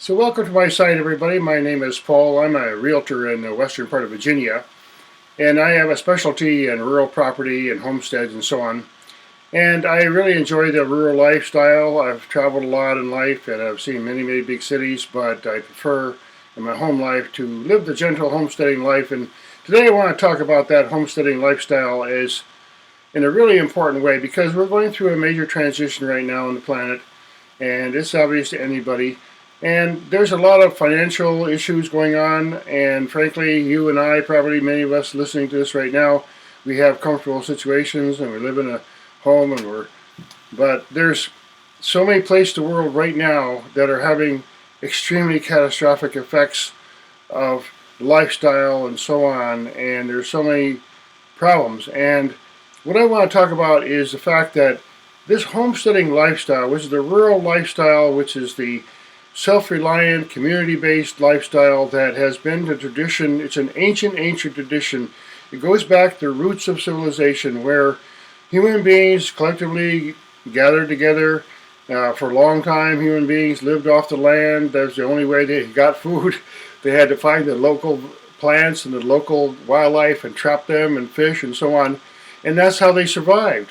So welcome to my site, everybody. My name is Paul. I'm a realtor in the western part of Virginia, and I have a specialty in rural property and homesteads and so on. And I really enjoy the rural lifestyle. I've traveled a lot in life, and I've seen many big cities, but I prefer in my home life to live the gentle homesteading life. And today I want to talk about that homesteading lifestyle as in a really important way, because we're going through a major transition right now on the planet, and it's obvious to anybody. And there's a lot of financial issues going on, and frankly, you and I, probably many of us listening to this right now, we have comfortable situations and we live in a home, but there's so many places in the world right now that are having extremely catastrophic effects of lifestyle and so on, and there's so many problems. And what I want to talk about is the fact that this homesteading lifestyle, which is the rural lifestyle, which is the self-reliant, community-based lifestyle that has been the tradition. It's an ancient tradition. It goes back to the roots of civilization, where human beings collectively gathered together. For a long time, human beings lived off the land. That's the only way they got food. They had to find the local plants and the local wildlife and trap them and fish and so on. And that's how they survived.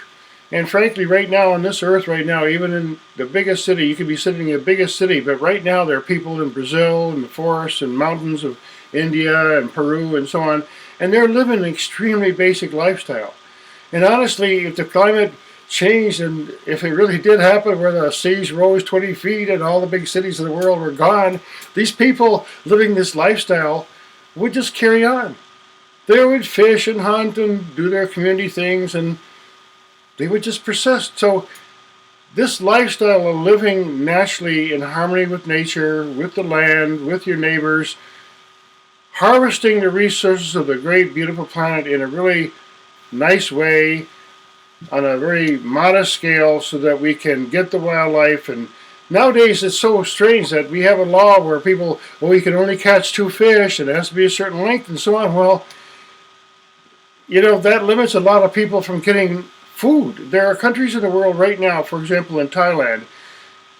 And frankly, right now on this earth, right now, even in the biggest city, you could be sitting in the biggest city, but right now there are people in Brazil and the forests and mountains of India and Peru and so on, and they're living an extremely basic lifestyle. And honestly, if the climate changed, and if it really did happen where the seas rose 20 feet and all the big cities of the world were gone, these people living this lifestyle would just carry on. They would fish and hunt and do their community things, and they would just persist. So this lifestyle of living naturally in harmony with nature, with the land, with your neighbors, harvesting the resources of the great beautiful planet in a really nice way, on a very modest scale, so that we can get the wildlife. And nowadays it's so strange that we have a law where people, well, you can only catch 2 fish and it has to be a certain length and so on. Well, that limits a lot of people from getting food. There are countries in the world right now, for example in Thailand,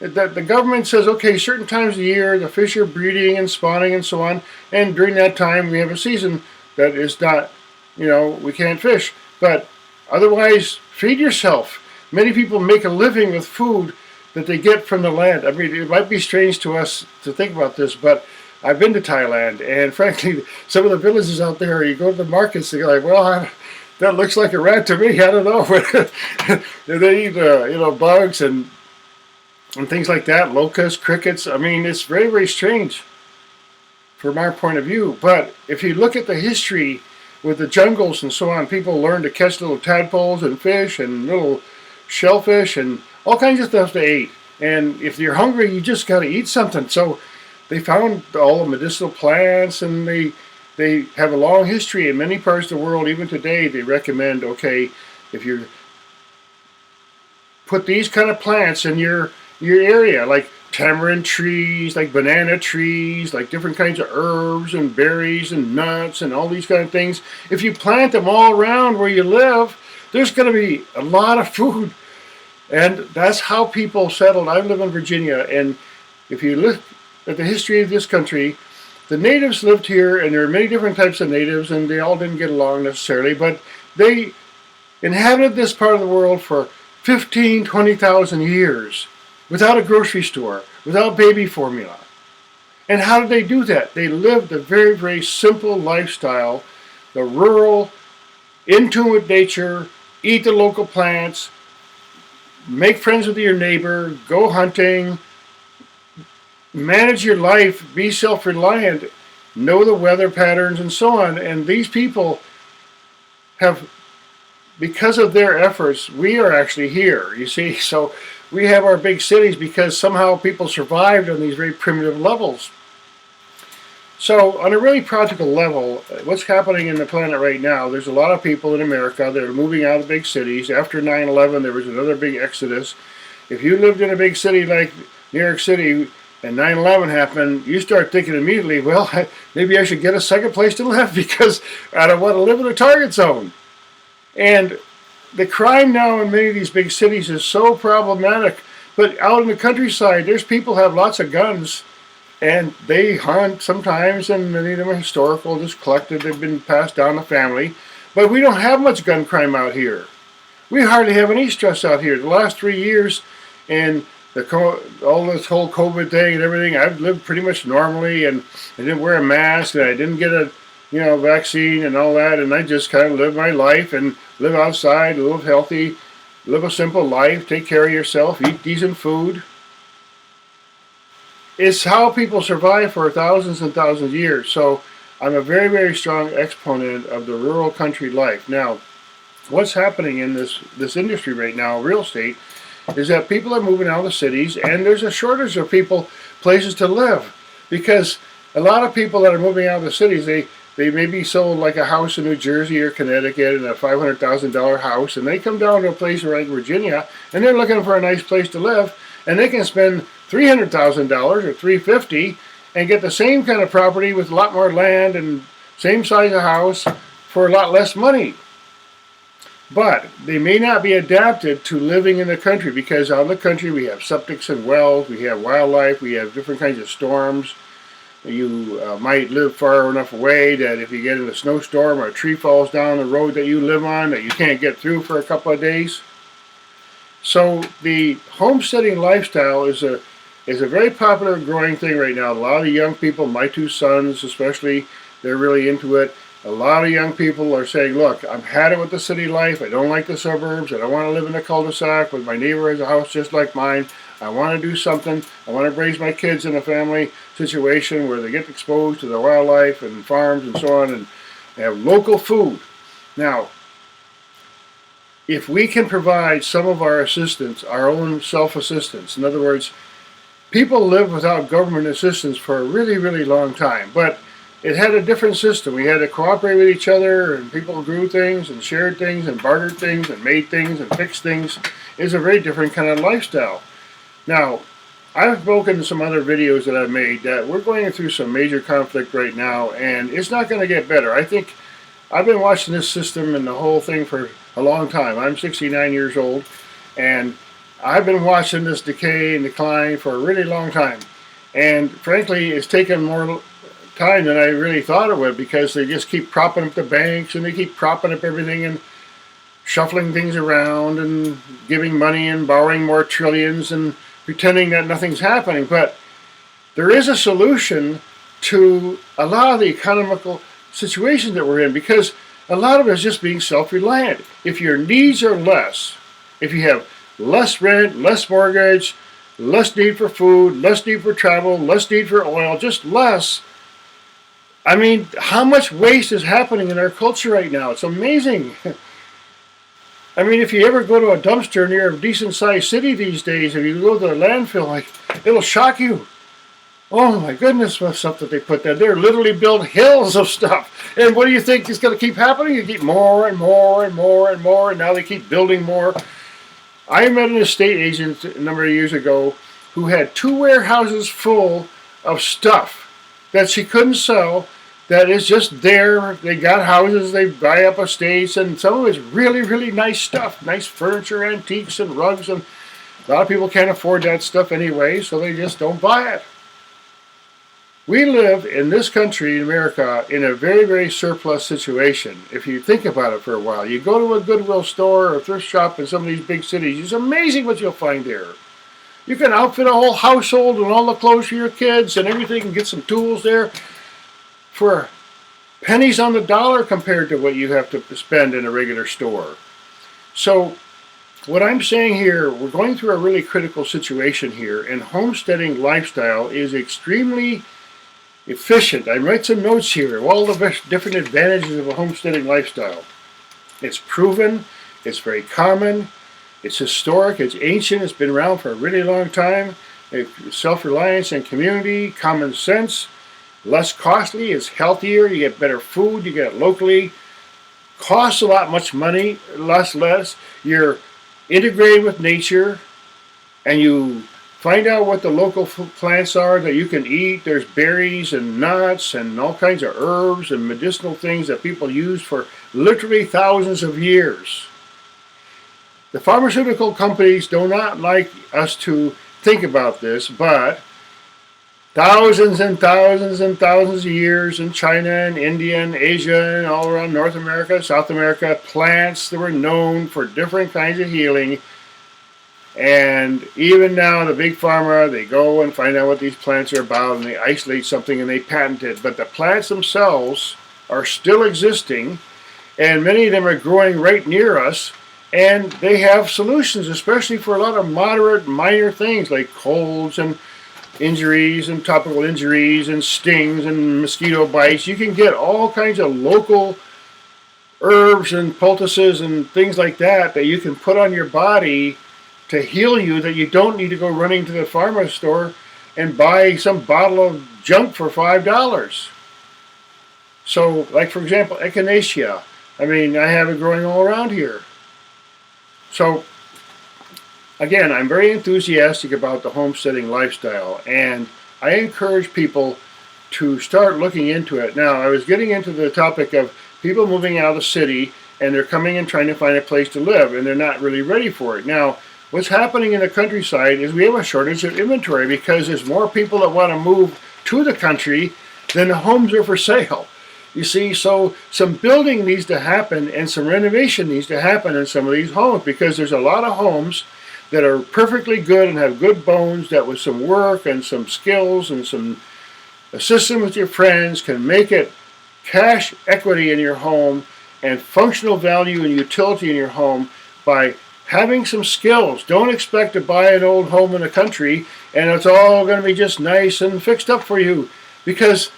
that the government says, okay, certain times of the year the fish are breeding and spawning and so on, and during that time we have a season that is not, we can't fish. But otherwise, feed yourself. Many people make a living with food that they get from the land. I mean, it might be strange to us to think about this, but I've been to Thailand, and frankly, some of the villages out there, you go to the markets, they're like, well, that looks like a rat to me. I don't know. They eat, bugs and things like that, locusts, crickets. I mean, it's very strange from our point of view. But if you look at the history with the jungles and so on, people learned to catch little tadpoles and fish and little shellfish and all kinds of stuff to eat. And if you're hungry, you just got to eat something. So they found all the medicinal plants, and they have a long history in many parts of the world. Even today, they recommend, okay, if you put these kind of plants in your area, like tamarind trees, like banana trees, like different kinds of herbs and berries and nuts and all these kind of things, if you plant them all around where you live, there's going to be a lot of food. And that's how people settled. I live in Virginia, and if you look at the history of this country, the natives lived here, and there are many different types of natives, and they all didn't get along necessarily, but they inhabited this part of the world for 15,000, 20,000 years without a grocery store, without baby formula. And how did they do that? They lived a very simple lifestyle, the rural, in tune with nature, eat the local plants, make friends with your neighbor, go hunting, manage your life, be self-reliant, know the weather patterns and so on. And these people have, because of their efforts, we are actually here, you see. So we have our big cities because somehow people survived on these very primitive levels. So on a really practical level, what's happening in the planet right now, there's a lot of people in America that are moving out of big cities. After 9/11, there was another big exodus. If you lived in a big city like New York City, and 9/11 happened, you start thinking immediately, well, maybe I should get a second place to live because I don't want to live in a target zone. And the crime now in many of these big cities is so problematic. But out in the countryside, there's people have lots of guns, And they hunt sometimes, and many of them are historical, just collected, they've been passed down the family. But we don't have much gun crime out here. We hardly have any stress out here. The last 3 years, and all this whole COVID thing and everything, I've lived pretty much normally, and I didn't wear a mask, and I didn't get a vaccine and all that, and I just kind of live my life and live outside, live healthy, live a simple life, take care of yourself, eat decent food. It's how people survive for thousands and thousands of years. So I'm a very, very strong exponent of the rural country life. Now, what's happening in this industry right now, real estate, is that people are moving out of the cities, and there's a shortage of places to live, because a lot of people that are moving out of the cities, they maybe sold like a house in New Jersey or Connecticut and a $500,000 house, and they come down to a place like Virginia, and they're looking for a nice place to live, and they can spend $300,000 or $350,000 and get the same kind of property with a lot more land and same size of house for a lot less money. But they may not be adapted to living in the country, because out in the country we have septics and wells, we have wildlife, we have different kinds of storms. You might live far enough away that if you get in a snowstorm or a tree falls down the road that you live on, that you can't get through for a couple of days. So the homesteading lifestyle is a very popular growing thing right now. A lot of young people, my two sons especially, they're really into it. A lot of young people are saying, look, I've had it with the city life. I don't like the suburbs. I don't want to live in a cul-de-sac with my neighbor has a house just like mine. I want to do something. I want to raise my kids in a family situation where they get exposed to the wildlife and farms and so on, and have local food. Now, if we can provide some of our assistance, our own self-assistance, in other words, people live without government assistance for a really, really long time, but it had a different system. We had to cooperate with each other, and people grew things and shared things and bartered things and made things and fixed things. It's a very different kind of lifestyle. Now, I've spoken in some other videos that I've made that we're going through some major conflict right now, and it's not going to get better. I think I've been watching this system and the whole thing for a long time. I'm 69 years old, and I've been watching this decay and decline for a really long time. And frankly, it's taken more time than I really thought it would, because they just keep propping up the banks, and they keep propping up everything and shuffling things around and giving money and borrowing more trillions and pretending that nothing's happening. But there is a solution to a lot of the economical situations that we're in, because a lot of it is just being self-reliant. If your needs are less, if you have less rent, less mortgage, less need for food, less need for travel, less need for oil, just less. I mean, how much waste is happening in our culture right now? It's amazing. I mean, if you ever go to a dumpster near a decent-sized city these days, if you go to a landfill, it'll shock you. Oh my goodness, what stuff that they put there. They're literally built hills of stuff. And what do you think is going to keep happening? You keep more and more and more and more, and now they keep building more. I met an estate agent a number of years ago who had 2 warehouses full of stuff that she couldn't sell, that is just there. They got houses, they buy up estates, and some of it's really, really nice stuff. Nice furniture, antiques, and rugs, and a lot of people can't afford that stuff anyway, so they just don't buy it. We live in this country, in America, in a very, very surplus situation. If you think about it for a while, you go to a Goodwill store or a thrift shop in some of these big cities, it's amazing what you'll find there. You can outfit a whole household and all the clothes for your kids and everything, and get some tools there for pennies on the dollar compared to what you have to spend in a regular store. So what I'm saying here, we're going through a really critical situation here, and homesteading lifestyle is extremely efficient. I write some notes here of all the different advantages of a homesteading lifestyle. It's proven, it's very common, it's historic, it's ancient, it's been around for a really long time. Self-reliance and community, common sense, less costly, it's healthier, you get better food, you get it locally, costs a lot much money, less. You're integrated with nature, and you find out what the local plants are that you can eat. There's berries and nuts and all kinds of herbs and medicinal things that people use for literally thousands of years. The pharmaceutical companies do not like us to think about this, but thousands and thousands and thousands of years in China and India and Asia and all around North America, South America, plants that were known for different kinds of healing. And even now, the big pharma, they go and find out what these plants are about, and they isolate something and they patent it. But the plants themselves are still existing, and many of them are growing right near us, and they have solutions, especially for a lot of moderate, minor things like colds and injuries and topical injuries and stings and mosquito bites. You can get all kinds of local herbs and poultices and things like that that you can put on your body to heal you, that you don't need to go running to the pharma store and buy some bottle of junk for $5. So, like for example, echinacea. I mean, I have it growing all around here. So, again, I'm very enthusiastic about the homesteading lifestyle, and I encourage people to start looking into it. Now, I was getting into the topic of people moving out of the city, and they're coming and trying to find a place to live, and they're not really ready for it. Now, what's happening in the countryside is we have a shortage of inventory because there's more people that want to move to the country than the homes are for sale. You see, so some building needs to happen and some renovation needs to happen in some of these homes, because there's a lot of homes that are perfectly good and have good bones that with some work and some skills and some assistance with your friends can make it cash equity in your home and functional value and utility in your home by having some skills. Don't expect to buy an old home in the country and it's all going to be just nice and fixed up for you. Because,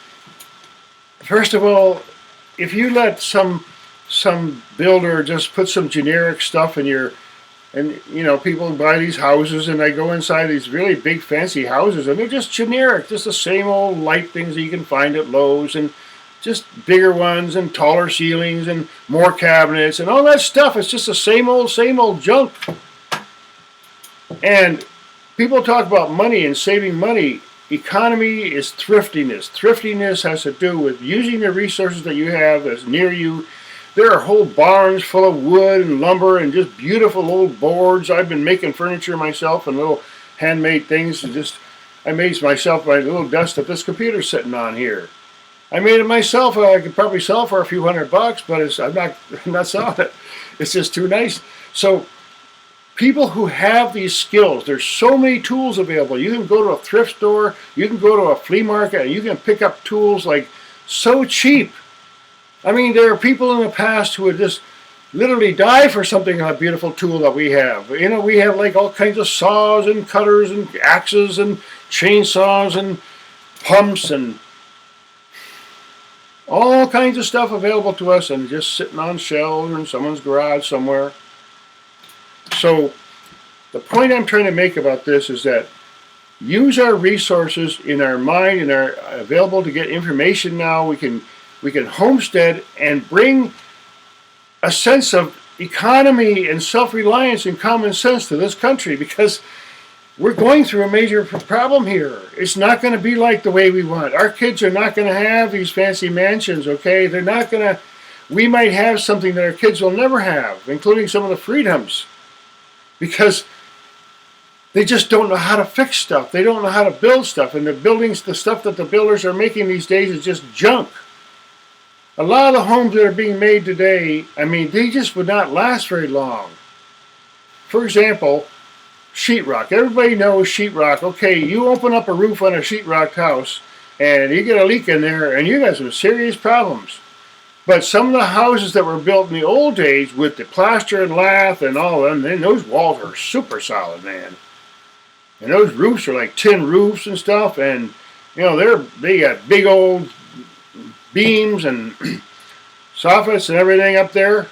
first of all, if you let some builder just put some generic stuff in your, and you know, people buy these houses and they go inside these really big fancy houses and they're just generic, just the same old light things that you can find at Lowe's, and just bigger ones and taller ceilings and more cabinets and all that stuff. It's just the same old junk. And people talk about money and saving money. Economy is thriftiness. Thriftiness has to do with using the resources that you have that's near you. There are whole barns full of wood and lumber and just beautiful old boards. I've been making furniture myself and little handmade things. I made myself my little desk that this computer's sitting on here. I made it myself. I could probably sell it for a few $100, but I'm not selling it. It's just too nice. So people who have these skills, there's so many tools available. You can go to a thrift store, you can go to a flea market, and you can pick up tools like so cheap. I mean, there are people in the past who would just literally die for something like a beautiful tool that we have. You know, we have like all kinds of saws and cutters and axes and chainsaws and pumps and all kinds of stuff available to us and just sitting on shelves or in someone's garage somewhere. So the point I'm trying to make about this is that use our resources in our mind and are available to get information now. We can homestead and bring a sense of economy and self-reliance and common sense to this country, because we're going through a major problem here. It's not going to be like the way we want. Our kids are not going to have these fancy mansions, okay? They're not going to. We might have something that our kids will never have, including some of the freedoms, because they just don't know how to fix stuff. They don't know how to build stuff. And the stuff that the builders are making these days is just junk. A lot of the homes that are being made today, I mean, they just would not last very long. For example, sheetrock. Everybody knows sheetrock. Okay, you open up a roof on a sheetrock house and you get a leak in there and you got some serious problems. But some of the houses that were built in the old days with the plaster and lath and all of them, then those walls are super solid, man. And those roofs are like tin roofs and stuff, and you know, they got big old beams and soffits and everything up there.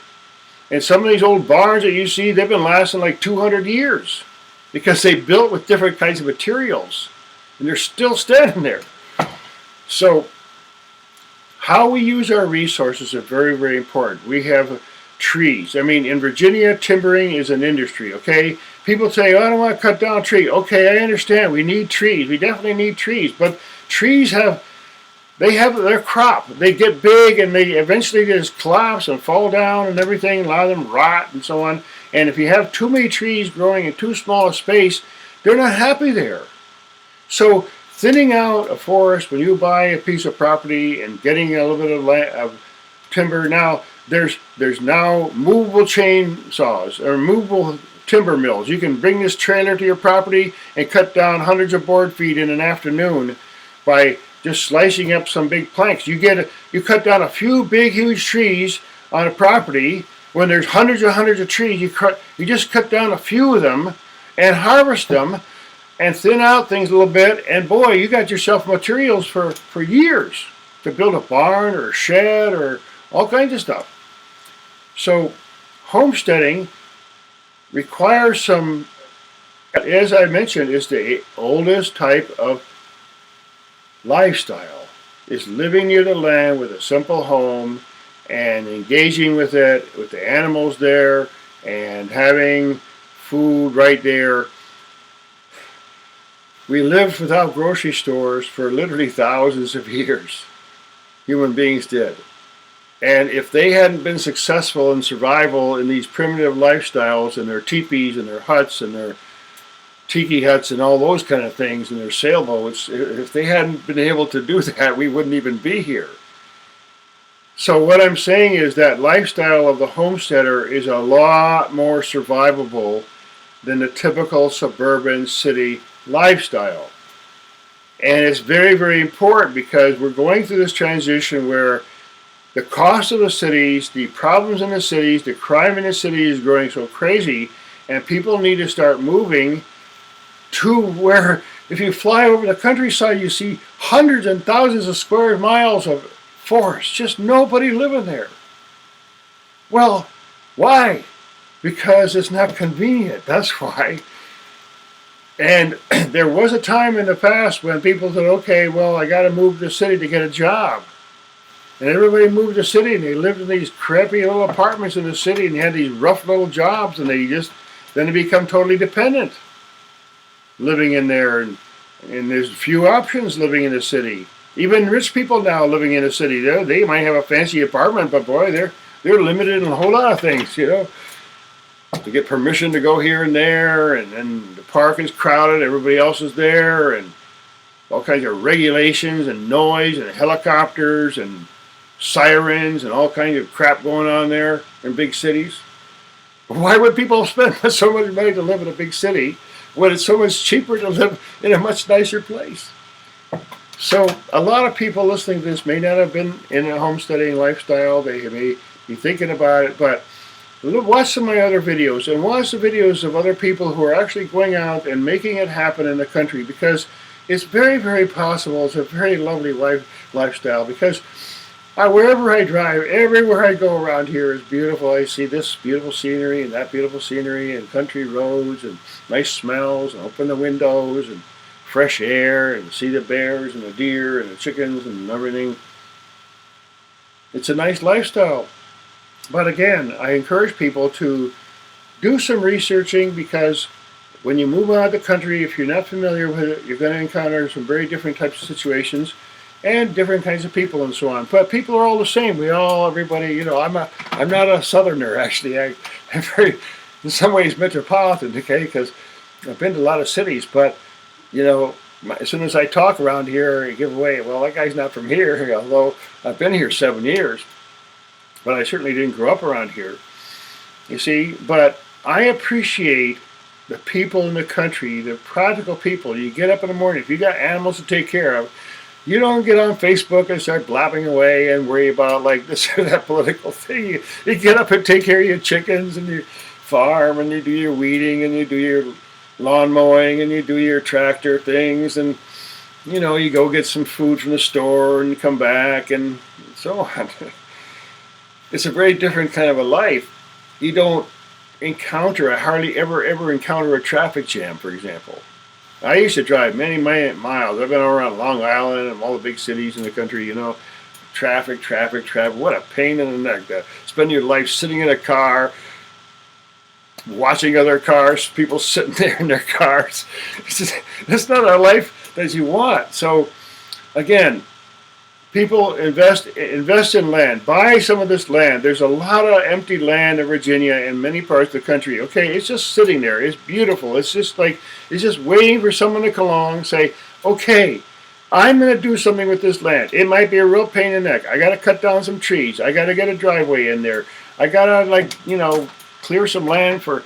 And some of these old barns that you see, they've been lasting like 200 years because they built with different kinds of materials, and they're still standing there. So how we use our resources are very, very important. We have trees. I mean, in Virginia, timbering is an industry, okay? People say, oh, I don't want to cut down a tree. Okay, I understand. We need trees. We definitely need trees. But trees have their crop. They get big and they eventually just collapse and fall down and everything. A lot of them rot and so on. And if you have too many trees growing in too small a space, they're not happy there. So thinning out a forest when you buy a piece of property and getting a little bit of, of timber. Now there's now movable chainsaws or movable timber mills. You can bring this trailer to your property and cut down hundreds of board feet in an afternoon by just slicing up some big planks. You cut down a few big huge trees on a property when there's hundreds of trees. You just cut down a few of them and harvest them and thin out things a little bit, and boy, you got yourself materials for years to build a barn or a shed or all kinds of stuff. So homesteading requires some, as I mentioned, is the oldest type of lifestyle. Is living near the land with a simple home and engaging with it, with the animals there, and having food right there. We lived without grocery stores for literally thousands of years. Human beings did. And if they hadn't been successful in survival in these primitive lifestyles and their teepees and their huts and their tiki huts and all those kind of things and their sailboats, if they hadn't been able to do that, we wouldn't even be here. So what I'm saying is that lifestyle of the homesteader is a lot more survivable than the typical suburban city lifestyle. And it's very, very important because we're going through this transition where the cost of the cities, the problems in the cities, the crime in the cities is growing so crazy, and people need to start moving to where, if you fly over the countryside, you see hundreds and thousands of square miles of forest, just nobody living there. Well, why? Because it's not convenient, that's why. And there was a time in the past when people said, okay, well, I got to move to the city to get a job. And everybody moved to the city, and they lived in these crappy little apartments in the city, and they had these rough little jobs, and then they become totally dependent living in there. And there's few options living in the city. Even rich people now living in the city, they might have a fancy apartment, but boy, they're limited in a whole lot of things, to get permission to go here and there, and the park is crowded, everybody else is there, and all kinds of regulations and noise and helicopters and sirens and all kinds of crap going on there in big cities. Why would people spend so much money to live in a big city when it's so much cheaper to live in a much nicer place? So a lot of people listening to this may not have been in a homesteading lifestyle. They may be thinking about it, but watch some of my other videos and watch the videos of other people who are actually going out and making it happen in the country, because it's very, very possible. It's a very lovely lifestyle, because wherever I drive, everywhere I go around here is beautiful. I see this beautiful scenery and that beautiful scenery and country roads and nice smells, and open the windows and fresh air and see the bears and the deer and the chickens and everything. It's a nice lifestyle. But again, I encourage people to do some researching, because when you move out of the country, if you're not familiar with it, you're going to encounter some very different types of situations and different kinds of people and so on. But people are all the same. Everybody, I'm not a southerner, actually. I'm very, in some ways, metropolitan, okay, because I've been to a lot of cities, but, as soon as I talk around here, I give away, well, that guy's not from here, although I've been here 7 years. But I certainly didn't grow up around here, you see. But I appreciate the people in the country, the practical people. You get up in the morning, if you got animals to take care of, you don't get on Facebook and start blabbing away and worry about like this or that political thing. You get up and take care of your chickens and your farm, and you do your weeding, and you do your lawn mowing, and you do your tractor things, and you go get some food from the store and come back and so on. It's a very different kind of a life. You don't encounter, I hardly ever encounter a traffic jam, for example. I used to drive many miles. I've been around Long Island and all the big cities in the country, traffic. What a pain in the neck to spend your life sitting in a car, watching other cars, people sitting there in their cars. It's not a life that you want. So, again, people invest in land. Buy some of this land. There's a lot of empty land in Virginia and many parts of the country. Okay, it's just sitting there. It's beautiful. It's just waiting for someone to come along and say, okay, I'm going to do something with this land. It might be a real pain in the neck. I got to cut down some trees. I got to get a driveway in there. I got to, clear some land for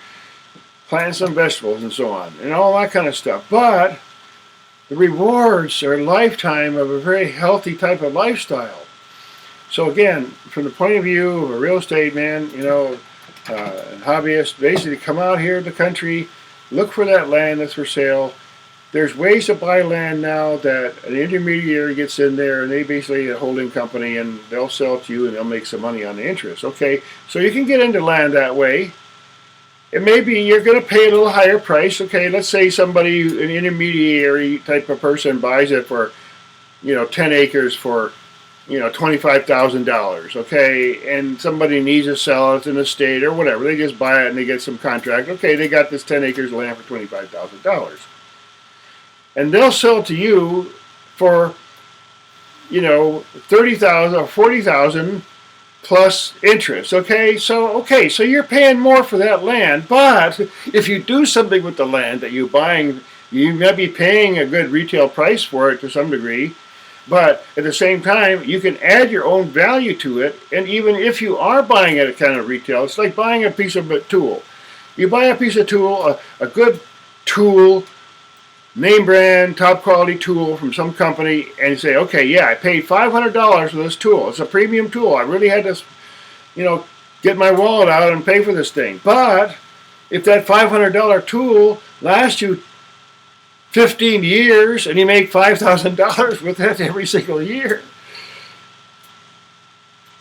planting some vegetables and so on, and all that kind of stuff. But the rewards are a lifetime of a very healthy type of lifestyle. So again, from the point of view of a real estate man, hobbyist, basically come out here to the country, look for that land that's for sale. There's ways to buy land now that an intermediary gets in there, and they basically a holding company, and they'll sell it to you and they'll make some money on the interest. Okay, so you can get into land that way. It may be you're going to pay a little higher price. Okay, let's say somebody, an intermediary type of person, buys it for, 10 acres for, $25,000. Okay, and somebody needs to sell it in the state or whatever. They just buy it and they get some contract. Okay, they got this 10 acres of land for $25,000. And they'll sell it to you for, $30,000 or $40,000 plus interest. Okay, so you're paying more for that land. But if you do something with the land that you're buying, you may be paying a good retail price for it to some degree. But at the same time, you can add your own value to it. And even if you are buying at a kind of retail, it's like buying a piece of a tool. You buy a piece of tool, a good tool, name brand, top quality tool from some company, and you say, okay, yeah, I paid $500 for this tool. It's a premium tool. I really had to, get my wallet out and pay for this thing. But if that $500 tool lasts you 15 years and you make $5,000 with it every single year,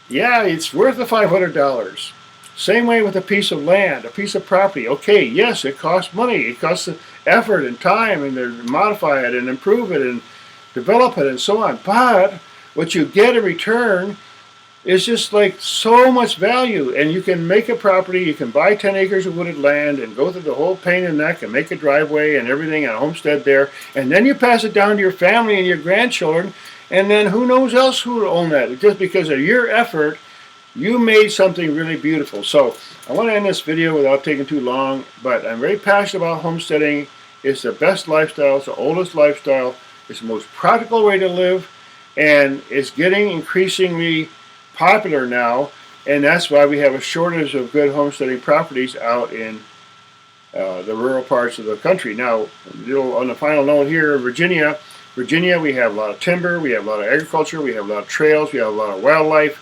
yeah, it's worth the $500. Same way with a piece of land, a piece of property. Okay, yes, it costs money. It costs effort and time, and to modify it and improve it and develop it and so on. But what you get in return is just like so much value. And you can make a property, you can buy 10 acres of wooded land and go through the whole pain in the neck and make a driveway and everything and a homestead there. And then you pass it down to your family and your grandchildren. And then who knows else who will own that. Just because of your effort, you made something really beautiful. So I want to end this video without taking too long, but I'm very passionate about homesteading. It's the best lifestyle. It's the oldest lifestyle. It's the most practical way to live, and it's getting increasingly popular now, and that's why we have a shortage of good homesteading properties out in the rural parts of the country. Now, on the final note here, Virginia, we have a lot of timber, we have a lot of agriculture, we have a lot of trails, we have a lot of wildlife.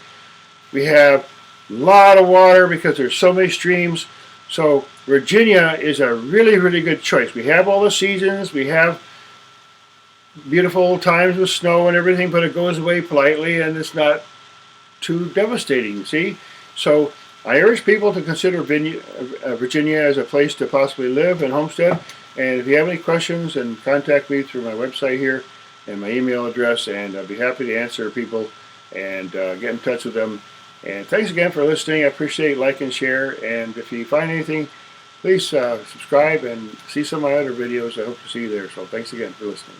We have a lot of water because there's so many streams. So Virginia is a really, really good choice. We have all the seasons. We have beautiful times with snow and everything, but it goes away politely and it's not too devastating, see? So I urge people to consider Virginia as a place to possibly live and homestead. And if you have any questions, then contact me through my website here and my email address, and I'll be happy to answer people and get in touch with them. And thanks again for listening. I appreciate like and share. And if you find anything, please subscribe and see some of my other videos. I hope to see you there. So thanks again for listening.